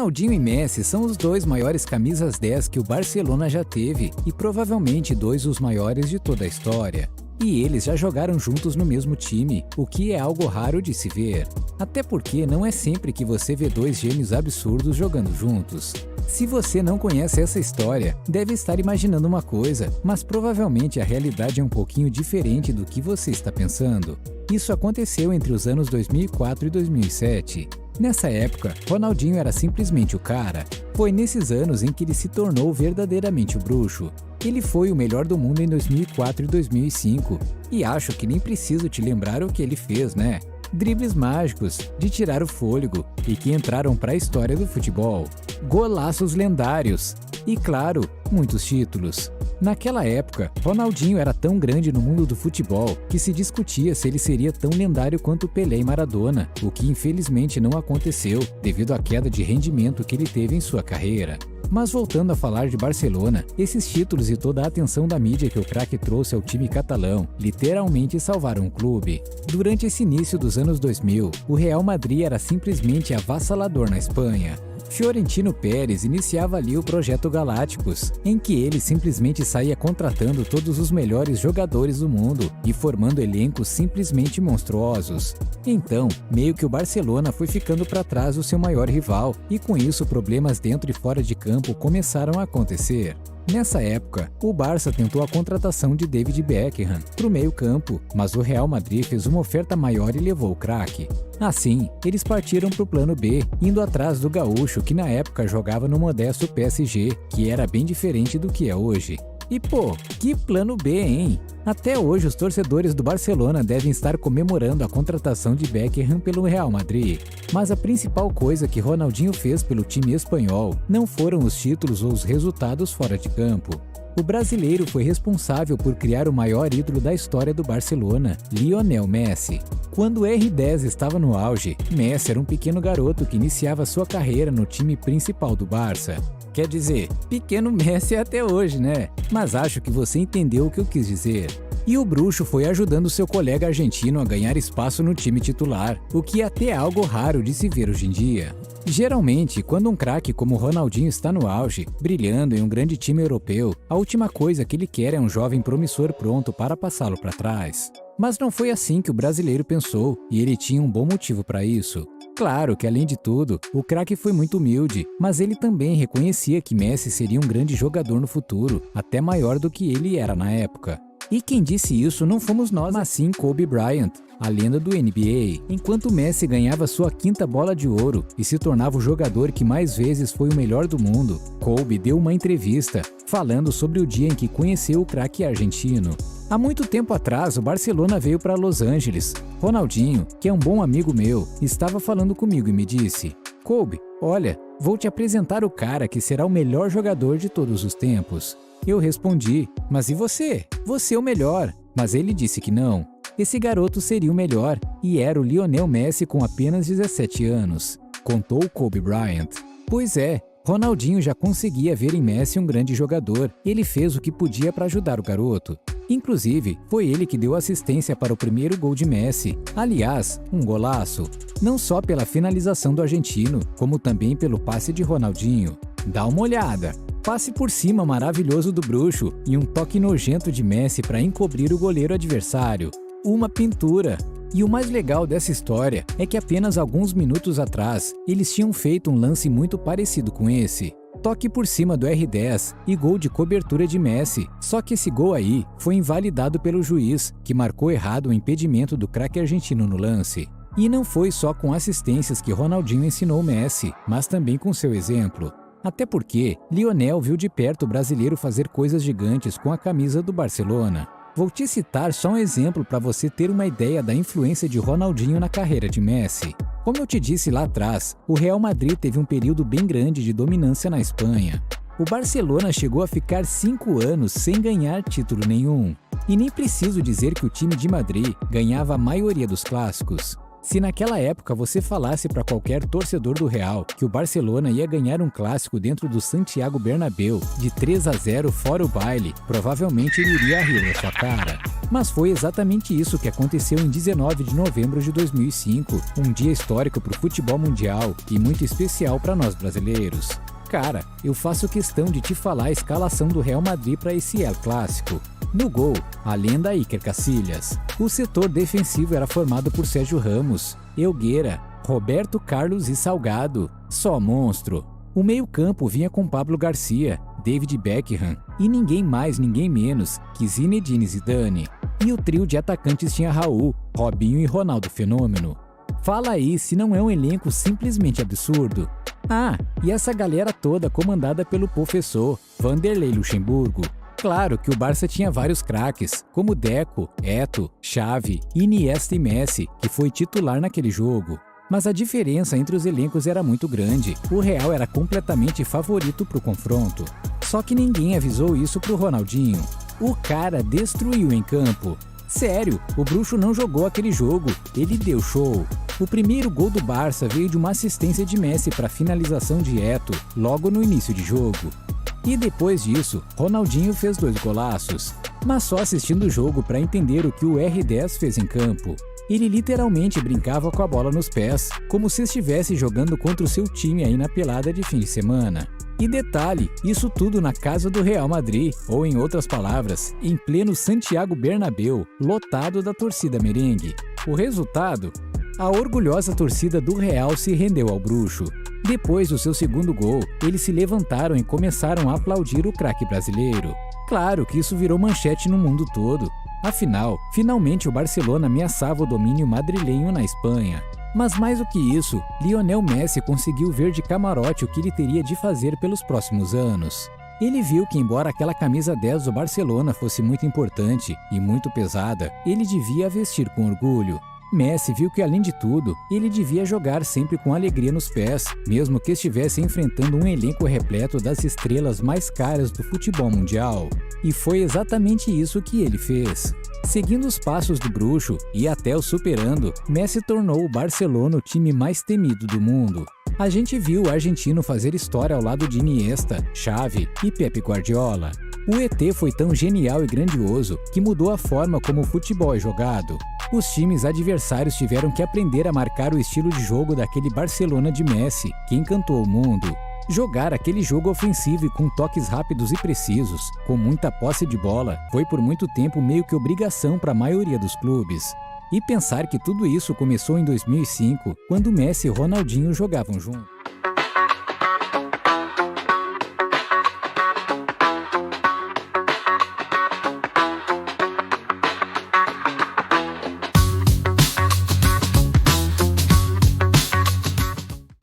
Ronaldinho e Messi são os dois maiores camisas 10 que o Barcelona já teve e provavelmente dois dos maiores de toda a história. E eles já jogaram juntos no mesmo time, o que é algo raro de se ver. Até porque não é sempre que você vê dois gêmeos absurdos jogando juntos. Se você não conhece essa história, deve estar imaginando uma coisa, mas provavelmente a realidade é um pouquinho diferente do que você está pensando. Isso aconteceu entre os anos 2004 e 2007. Nessa época, Ronaldinho era simplesmente o cara. Foi nesses anos em que ele se tornou verdadeiramente o bruxo. Ele foi o melhor do mundo em 2004 e 2005. E acho que nem preciso te lembrar o que ele fez, né? Dribles mágicos, de tirar o fôlego e que entraram para a história do futebol. Golaços lendários e, claro, muitos títulos. Naquela época, Ronaldinho era tão grande no mundo do futebol que se discutia se ele seria tão lendário quanto Pelé e Maradona, o que infelizmente não aconteceu devido à queda de rendimento que ele teve em sua carreira. Mas voltando a falar de Barcelona, esses títulos e toda a atenção da mídia que o craque trouxe ao time catalão literalmente salvaram o clube. Durante esse início dos anos 2000, o Real Madrid era simplesmente avassalador na Espanha. Florentino Pérez iniciava ali o Projeto Galácticos, em que ele simplesmente saía contratando todos os melhores jogadores do mundo e formando elencos simplesmente monstruosos. Então, meio que o Barcelona foi ficando para trás do seu maior rival, e com isso problemas dentro e fora de campo começaram a acontecer. Nessa época, o Barça tentou a contratação de David Beckham para o meio-campo, mas o Real Madrid fez uma oferta maior e levou o craque. Assim, eles partiram para o plano B, indo atrás do gaúcho que na época jogava no modesto PSG, que era bem diferente do que é hoje. E pô, que plano B, hein? Até hoje os torcedores do Barcelona devem estar comemorando a contratação de Beckham pelo Real Madrid. Mas a principal coisa que Ronaldinho fez pelo time espanhol não foram os títulos ou os resultados fora de campo. O brasileiro foi responsável por criar o maior ídolo da história do Barcelona, Lionel Messi. Quando o R10 estava no auge, Messi era um pequeno garoto que iniciava sua carreira no time principal do Barça. Quer dizer, pequeno Messi até hoje, né? Mas acho que você entendeu o que eu quis dizer. E o bruxo foi ajudando seu colega argentino a ganhar espaço no time titular, o que é até algo raro de se ver hoje em dia. Geralmente, quando um craque como Ronaldinho está no auge, brilhando em um grande time europeu, a última coisa que ele quer é um jovem promissor pronto para passá-lo para trás. Mas não foi assim que o brasileiro pensou, e ele tinha um bom motivo para isso. Claro que, além de tudo, o craque foi muito humilde, mas ele também reconhecia que Messi seria um grande jogador no futuro, até maior do que ele era na época. E quem disse isso não fomos nós, mas sim Kobe Bryant, a lenda do NBA. Enquanto Messi ganhava sua 5ª bola de ouro e se tornava o jogador que mais vezes foi o melhor do mundo, Kobe deu uma entrevista falando sobre o dia em que conheceu o craque argentino. Há muito tempo atrás, o Barcelona veio para Los Angeles. Ronaldinho, que é um bom amigo meu, estava falando comigo e me disse: "Kobe, olha, vou te apresentar o cara que será o melhor jogador de todos os tempos." Eu respondi: "Mas e você? Você é o melhor." Mas ele disse que não. Esse garoto seria o melhor e era o Lionel Messi com apenas 17 anos, contou Kobe Bryant. Pois é, Ronaldinho já conseguia ver em Messi um grande jogador. Ele fez o que podia para ajudar o garoto. Inclusive, foi ele que deu assistência para o primeiro gol de Messi. Aliás, um golaço. Não só pela finalização do argentino, como também pelo passe de Ronaldinho. Dá uma olhada. Passe por cima maravilhoso do bruxo e um toque nojento de Messi para encobrir o goleiro adversário. Uma pintura. E o mais legal dessa história é que apenas alguns minutos atrás, eles tinham feito um lance muito parecido com esse. Toque por cima do R10 e gol de cobertura de Messi. Só que esse gol aí foi invalidado pelo juiz, que marcou errado o impedimento do craque argentino no lance. E não foi só com assistências que Ronaldinho ensinou Messi, mas também com seu exemplo. Até porque Lionel viu de perto o brasileiro fazer coisas gigantes com a camisa do Barcelona. Vou te citar só um exemplo para você ter uma ideia da influência de Ronaldinho na carreira de Messi. Como eu te disse lá atrás, o Real Madrid teve um período bem grande de dominância na Espanha. O Barcelona chegou a ficar 5 anos sem ganhar título nenhum. E nem preciso dizer que o time de Madrid ganhava a maioria dos clássicos. Se naquela época você falasse para qualquer torcedor do Real que o Barcelona ia ganhar um clássico dentro do Santiago Bernabéu de 3-0 fora o baile, provavelmente ele iria rir na sua cara. Mas foi exatamente isso que aconteceu em 19 de novembro de 2005, um dia histórico para o futebol mundial e muito especial para nós brasileiros. Cara, eu faço questão de te falar a escalação do Real Madrid para esse El Clássico. No gol, a lenda Iker Casillas. O setor defensivo era formado por Sérgio Ramos, Helguera, Roberto Carlos e Salgado. Só monstro. O meio-campo vinha com Pablo Garcia, David Beckham e ninguém mais, ninguém menos que Zinedine Zidane. E o trio de atacantes tinha Raul, Robinho e Ronaldo Fenômeno. Fala aí se não é um elenco simplesmente absurdo. Ah, e essa galera toda comandada pelo professor Vanderlei Luxemburgo. Claro que o Barça tinha vários craques, como Deco, Eto'o, Xavi, Iniesta e Messi, que foi titular naquele jogo. Mas a diferença entre os elencos era muito grande. O Real era completamente favorito para o confronto. Só que ninguém avisou isso pro Ronaldinho. O cara destruiu em campo. Sério, o bruxo não jogou aquele jogo, ele deu show. O primeiro gol do Barça veio de uma assistência de Messi para finalização de Eto'o, logo no início de jogo. E depois disso, Ronaldinho fez 2 golaços. Mas só assistindo o jogo para entender o que o R10 fez em campo. Ele literalmente brincava com a bola nos pés, como se estivesse jogando contra o seu time aí na pelada de fim de semana. E detalhe, isso tudo na casa do Real Madrid, ou em outras palavras, em pleno Santiago Bernabéu, lotado da torcida merengue. O resultado? A orgulhosa torcida do Real se rendeu ao bruxo. Depois do seu segundo gol, eles se levantaram e começaram a aplaudir o craque brasileiro. Claro que isso virou manchete no mundo todo. Afinal, finalmente o Barcelona ameaçava o domínio madrilenho na Espanha. Mas mais do que isso, Lionel Messi conseguiu ver de camarote o que ele teria de fazer pelos próximos anos. Ele viu que, embora aquela camisa 10 do Barcelona fosse muito importante e muito pesada, ele devia vestir com orgulho. Messi viu que, além de tudo, ele devia jogar sempre com alegria nos pés, mesmo que estivesse enfrentando um elenco repleto das estrelas mais caras do futebol mundial. E foi exatamente isso que ele fez. Seguindo os passos do bruxo e até o superando, Messi tornou o Barcelona o time mais temido do mundo. A gente viu o argentino fazer história ao lado de Iniesta, Xavi e Pep Guardiola. O ET foi tão genial e grandioso que mudou a forma como o futebol é jogado. Os times adversários tiveram que aprender a marcar o estilo de jogo daquele Barcelona de Messi, que encantou o mundo. Jogar aquele jogo ofensivo e com toques rápidos e precisos, com muita posse de bola, foi por muito tempo meio que obrigação para a maioria dos clubes. E pensar que tudo isso começou em 2005, quando Messi e Ronaldinho jogavam juntos.